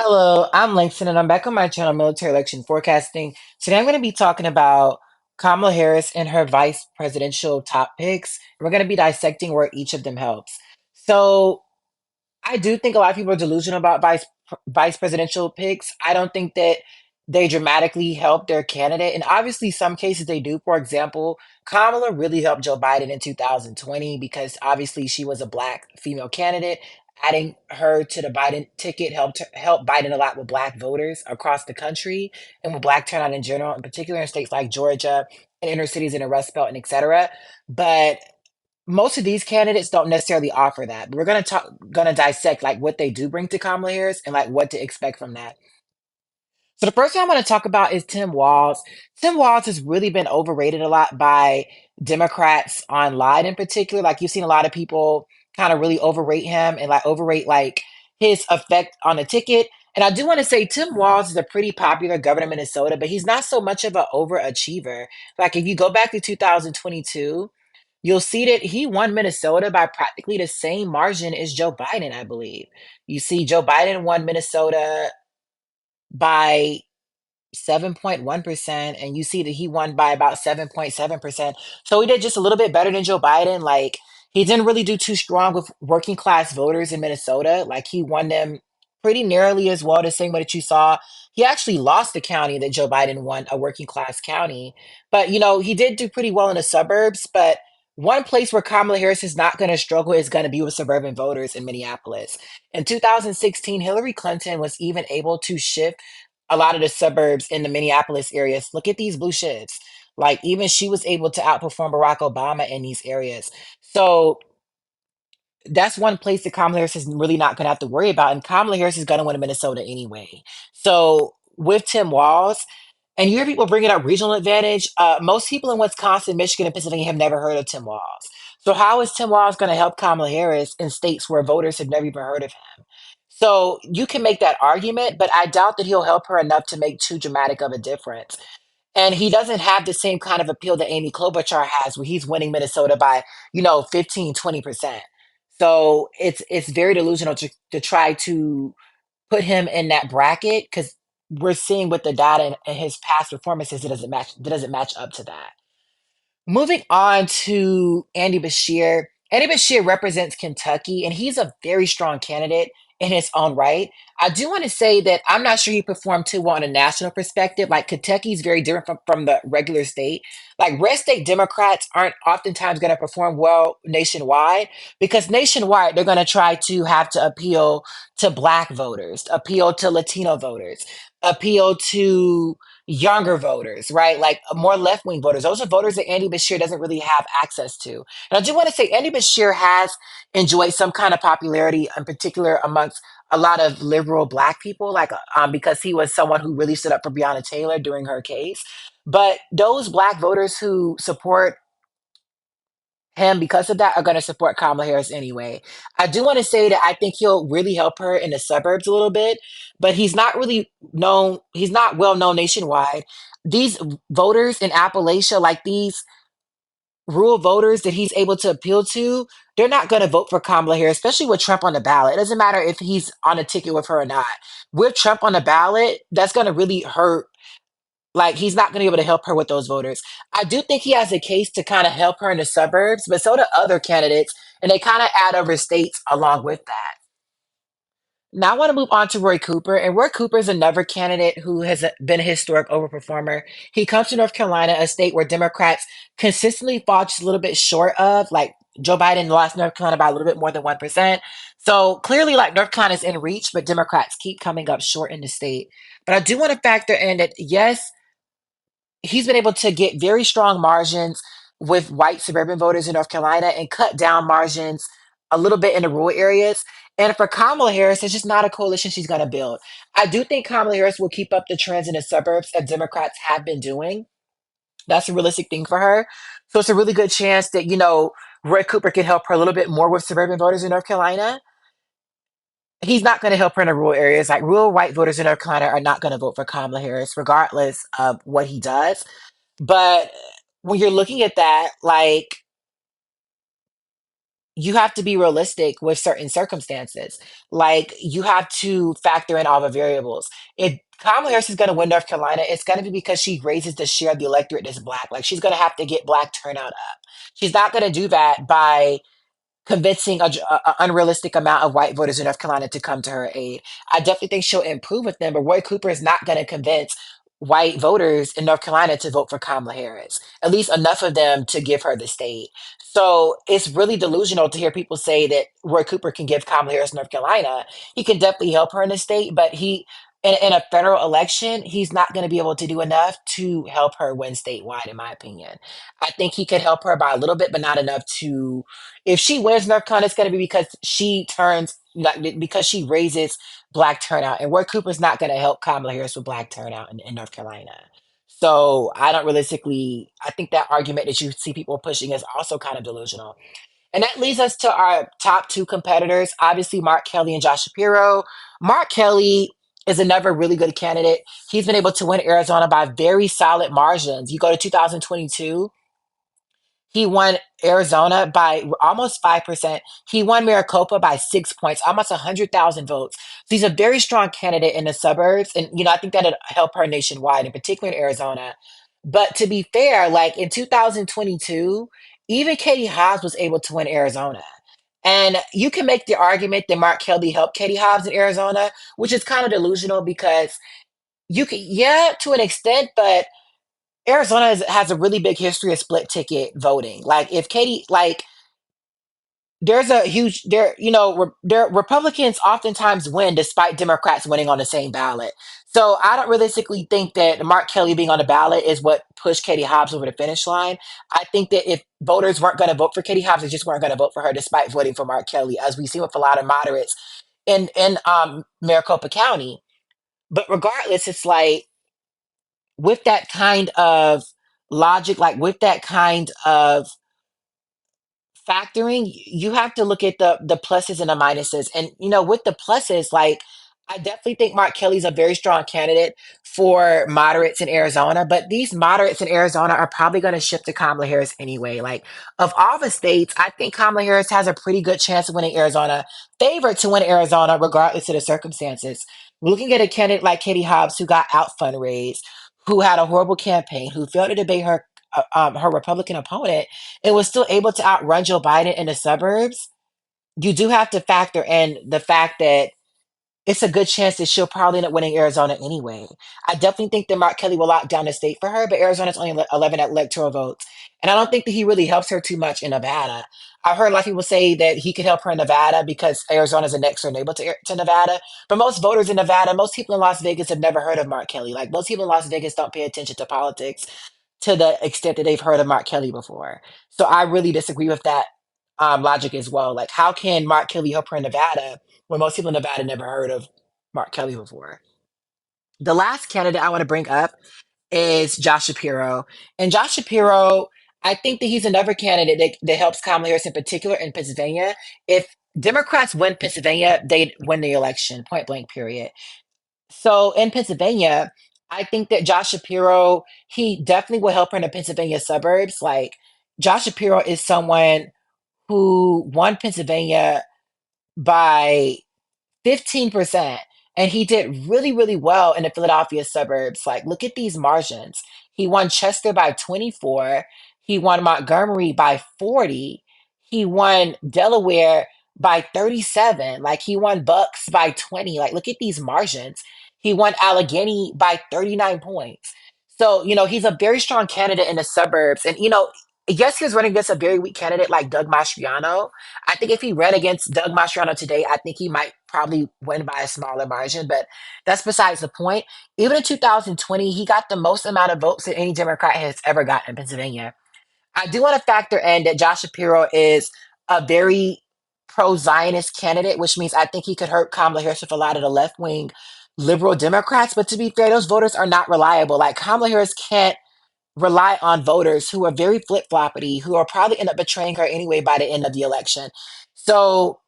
Hello, I'm Langston, and I'm back on my channel, Military Election Forecasting. Today, I'm going to be talking about Kamala Harris and her vice presidential top picks. We're going to be dissecting where each of them helps. So, I do think a lot of people are delusional about vice presidential picks. I don't think that they dramatically help their candidate, and obviously, some cases they do. For example, Kamala really helped Joe Biden in 2020 because obviously she was a black female candidate. Adding her to the Biden ticket help Biden a lot with black voters across the country and with black turnout in general, in particular in states like Georgia and inner cities in the Rust Belt and etc. But most of these candidates don't necessarily offer that. But we're gonna dissect like what they do bring to Kamala Harris and like what to expect from that. So the first thing I want to talk about is Tim Walz. Tim Walz has really been overrated a lot by Democrats online in particular. Like you've seen a lot of people kind of really overrate him and like overrate like his effect on the ticket. And I do want to say Tim Walz is a pretty popular governor in Minnesota, but he's not so much of an overachiever. Like if you go back to 2022, you'll see that he won Minnesota by practically the same margin as Joe Biden, I believe. You see, Joe Biden won Minnesota by 7.1%, and you see that he won by about 7.7%. So he did just a little bit better than Joe Biden. Like he didn't really do too strong with working class voters in Minnesota. Like he won them pretty narrowly as well, the same way that you saw. He actually lost the county that Joe Biden won, a working class county. But he did do pretty well in the suburbs. But one place where Kamala Harris is not going to struggle is going to be with suburban voters in Minneapolis. In 2016, Hillary Clinton was even able to shift a lot of the suburbs in the Minneapolis areas. Look at these blue shifts. Like even she was able to outperform Barack Obama in these areas. So that's one place that Kamala Harris is really not going to have to worry about. And Kamala Harris is going to win Minnesota anyway. So with Tim Walz, and you hear people bringing up regional advantage. Most people in Wisconsin, Michigan, and Pennsylvania have never heard of Tim Walz. So how is Tim Walz going to help Kamala Harris in states where voters have never even heard of him? So you can make that argument, but I doubt that he'll help her enough to make too dramatic of a difference. And he doesn't have the same kind of appeal that Amy Klobuchar has, where he's winning Minnesota by, 15, 20%. So it's very delusional to try to put him in that bracket because we're seeing with the data and his past performances, it doesn't match up to that. Moving on to Andy Bashir. Andy Bashir represents Kentucky, and he's a very strong candidate in his own right. I do want to say that I'm not sure he performed too well on a national perspective. Like Kentucky's very different from the regular state. Like red state Democrats aren't oftentimes going to perform well nationwide because nationwide they're going to try to have to appeal to black voters, appeal to Latino voters, appeal to younger voters, right? Like more left wing voters. Those are voters that Andy Bashir doesn't really have access to. And I do want to say Andy Bashir has enjoyed some kind of popularity, in particular amongst a lot of liberal black people, like because he was someone who really stood up for Breonna Taylor during her case. But those black voters who support him because of that are going to support Kamala Harris anyway. I do want to say that I think he'll really help her in the suburbs a little bit, but he's not really known, he's not well known nationwide. These voters in Appalachia, like these rural voters that he's able to appeal to, they're not going to vote for Kamala Harris, especially with Trump on the ballot. It doesn't matter if he's on a ticket with her or not. With Trump on the ballot, that's going to really hurt, like he's not going to be able to help her with those voters. I do think he has a case to kind of help her in the suburbs, but so do other candidates, and they kind of add over states along with that. Now I want to move on to Roy Cooper, and Roy Cooper is another candidate who has been a historic overperformer. He comes to North Carolina, a state where Democrats consistently fall just a little bit short of, like Joe Biden lost North Carolina by a little bit more than 1%. So clearly, like North Carolina is in reach, but Democrats keep coming up short in the state. But I do want to factor in that, yes, he's been able to get very strong margins with white suburban voters in North Carolina and cut down margins a little bit in the rural areas. And for Kamala Harris, it's just not a coalition she's going to build. I do think Kamala Harris will keep up the trends in the suburbs that Democrats have been doing. That's a realistic thing for her. So it's a really good chance that, Roy Cooper can help her a little bit more with suburban voters in North Carolina. He's not going to help her in the rural areas. Like rural white voters in North Carolina are not going to vote for Kamala Harris, regardless of what he does. But when you're looking at that, like you have to be realistic with certain circumstances. Like you have to factor in all the variables. If Kamala Harris is going to win North Carolina, it's going to be because she raises the share of the electorate that's black. Like she's going to have to get black turnout up. She's not going to do that by convincing a unrealistic amount of white voters in North Carolina to come to her aid. I definitely think she'll improve with them, but Roy Cooper is not going to convince white voters in North Carolina to vote for Kamala Harris, at least enough of them to give her the state. So it's really delusional to hear people say that Roy Cooper can give Kamala Harris North Carolina. He can definitely help her in the state, but in a federal election, he's not going to be able to do enough to help her win statewide, in my opinion. I think he could help her by a little bit, but not enough to if she wins North Carolina, it's going to be because she turns like because she raises black turnout, and Roy Cooper's not going to help Kamala Harris with black turnout in North Carolina. So I don't realistically. I think that argument that you see people pushing is also kind of delusional. And that leads us to our top two competitors. Obviously, Mark Kelly and Josh Shapiro. Mark Kelly is another really good candidate. He's been able to win Arizona by very solid margins. You go to 2022. He won Arizona by almost 5%. He won Maricopa by 6 points, almost 100,000 votes. So he's a very strong candidate in the suburbs. And, I think that'd help her nationwide, in particular in Arizona. But to be fair, like in 2022, even Katie Hobbs was able to win Arizona. And you can make the argument that Mark Kelly helped Katie Hobbs in Arizona, which is kind of delusional because you can, yeah, to an extent, but Arizona has a really big history of split ticket voting. Like if Katie, like there's a huge there, Republicans oftentimes win despite Democrats winning on the same ballot. So I don't realistically think that Mark Kelly being on the ballot is what pushed Katie Hobbs over the finish line. I think that if voters weren't going to vote for Katie Hobbs, they just weren't going to vote for her despite voting for Mark Kelly, as we see with a lot of moderates in Maricopa County. But regardless, it's like with that kind of logic, like with that kind of factoring, you have to look at the pluses and the minuses. And with the pluses, like I definitely think Mark Kelly's a very strong candidate for moderates in Arizona, but these moderates in Arizona are probably going to shift to Kamala Harris anyway. Like of all the states, I think Kamala Harris has a pretty good chance of winning Arizona, favored to win Arizona regardless of the circumstances. Looking at a candidate like Katie Hobbs, who got out fundraised, who had a horrible campaign, who failed to debate her Republican opponent, and was still able to outrun Joe Biden in the suburbs, you do have to factor in the fact that it's a good chance that she'll probably end up winning Arizona anyway. I definitely think that Mark Kelly will lock down the state for her, but Arizona's only 11 electoral votes. And I don't think that he really helps her too much in Nevada. I've heard a lot of people say that he could help her in Nevada because Arizona's a next door neighbor to Nevada. But most voters in Nevada, most people in Las Vegas have never heard of Mark Kelly. Like most people in Las Vegas don't pay attention to politics to the extent that they've heard of Mark Kelly before. So I really disagree with that logic as well. Like, how can Mark Kelly help her in Nevada when most people in Nevada never heard of Mark Kelly before? The last candidate I want to bring up is Josh Shapiro. And Josh Shapiro, I think that he's another candidate that helps Kamala Harris in particular in Pennsylvania. If Democrats win Pennsylvania, they win the election, point blank, period. So in Pennsylvania, I think that Josh Shapiro, he definitely will help her in the Pennsylvania suburbs. Like Josh Shapiro is someone who won Pennsylvania by 15%. And he did really, really well in the Philadelphia suburbs. Like, look at these margins. He won Chester by 24. He won Montgomery by 40. He won Delaware by 37. Like, he won Bucks by 20. Like, look at these margins. He won Allegheny by 39 points. So, he's a very strong candidate in the suburbs. And, yes, he was running against a very weak candidate like Doug Mastriano. I think if he ran against Doug Mastriano today, I think he might probably win by a smaller margin, but that's besides the point. Even in 2020, he got the most amount of votes that any Democrat has ever gotten in Pennsylvania. I do want to factor in that Josh Shapiro is a very pro Zionist candidate, which means I think he could hurt Kamala Harris with a lot of the left wing liberal Democrats. But to be fair, those voters are not reliable. Like Kamala Harris can't rely on voters who are very flip floppity, who are probably end up betraying her anyway by the end of the election. So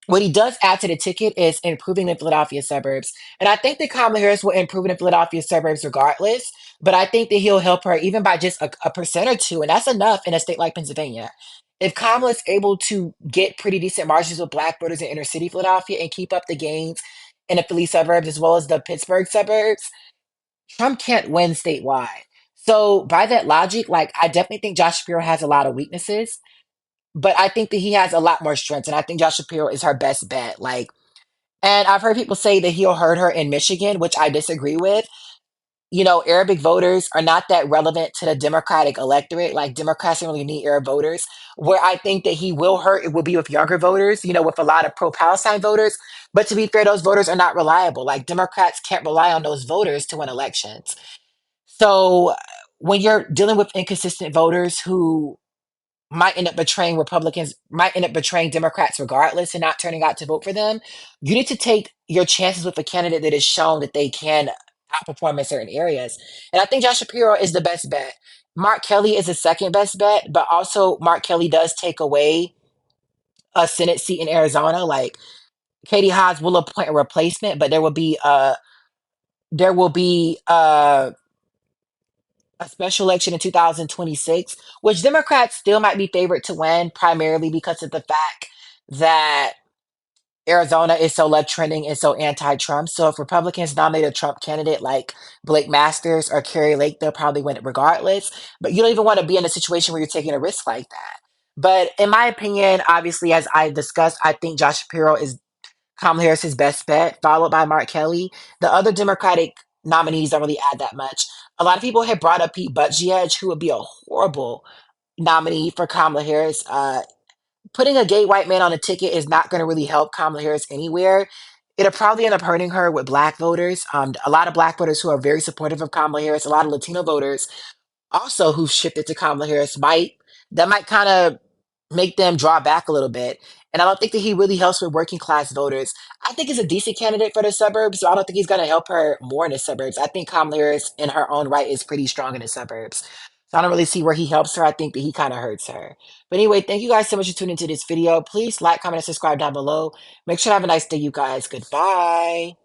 what he does add to the ticket is improving the Philadelphia suburbs. And I think that Kamala Harris will improve in the Philadelphia suburbs regardless. But I think that he'll help her even by just a percent or two. And that's enough in a state like Pennsylvania. if Kamala's able to get pretty decent margins with black voters in inner city Philadelphia and keep up the gains in the Philly suburbs as well as the Pittsburgh suburbs, Trump can't win statewide. So by that logic, like I definitely think Josh Shapiro has a lot of weaknesses, but I think that he has a lot more strengths, and I think Josh Shapiro is her best bet. Like, and I've heard people say that he'll hurt her in Michigan, which I disagree with. You know, Arabic voters are not that relevant to the Democratic electorate. Like Democrats don't really need Arab voters. Where I think that he will hurt, it will be with younger voters, you know, with a lot of pro-Palestine voters. But to be fair, those voters are not reliable. Like Democrats can't rely on those voters to win elections. So when you're dealing with inconsistent voters who might end up betraying Republicans, might end up betraying Democrats regardless and not turning out to vote for them, you need to take your chances with a candidate that has shown that they can outperform in certain areas. And I think Josh Shapiro is the best bet. Mark Kelly is the second best bet, but also Mark Kelly does take away a Senate seat in Arizona. Like Katie Hobbs will appoint a replacement, but there will be a special election in 2026, which Democrats still might be favored to win, primarily because of the fact that Arizona is so left trending and so anti-Trump. So if Republicans nominate a Trump candidate like Blake Masters or Kerry Lake, they'll probably win it regardless. But you don't even want to be in a situation where you're taking a risk like that. But in my opinion, obviously, as I discussed, I think Josh Shapiro is Kamala Harris's best bet, followed by Mark Kelly. The other Democratic nominees don't really add that much. A lot of people have brought up Pete Buttigieg, who would be a horrible nominee for Kamala Harris. Putting a gay white man on a ticket is not going to really help Kamala Harris anywhere. It'll probably end up hurting her with black voters. A lot of black voters who are very supportive of Kamala Harris, a lot of Latino voters also who've shifted to Kamala Harris might kind of make them draw back a little bit. And I don't think that he really helps with working class voters. I think he's a decent candidate for the suburbs, so I don't think he's going to help her more in the suburbs. I think Kamala Harris, in her own right, is pretty strong in the suburbs. So I don't really see where he helps her. I think that he kind of hurts her. But anyway, thank you guys so much for tuning into this video. Please like, comment, and subscribe down below. Make sure to have a nice day, you guys. Goodbye.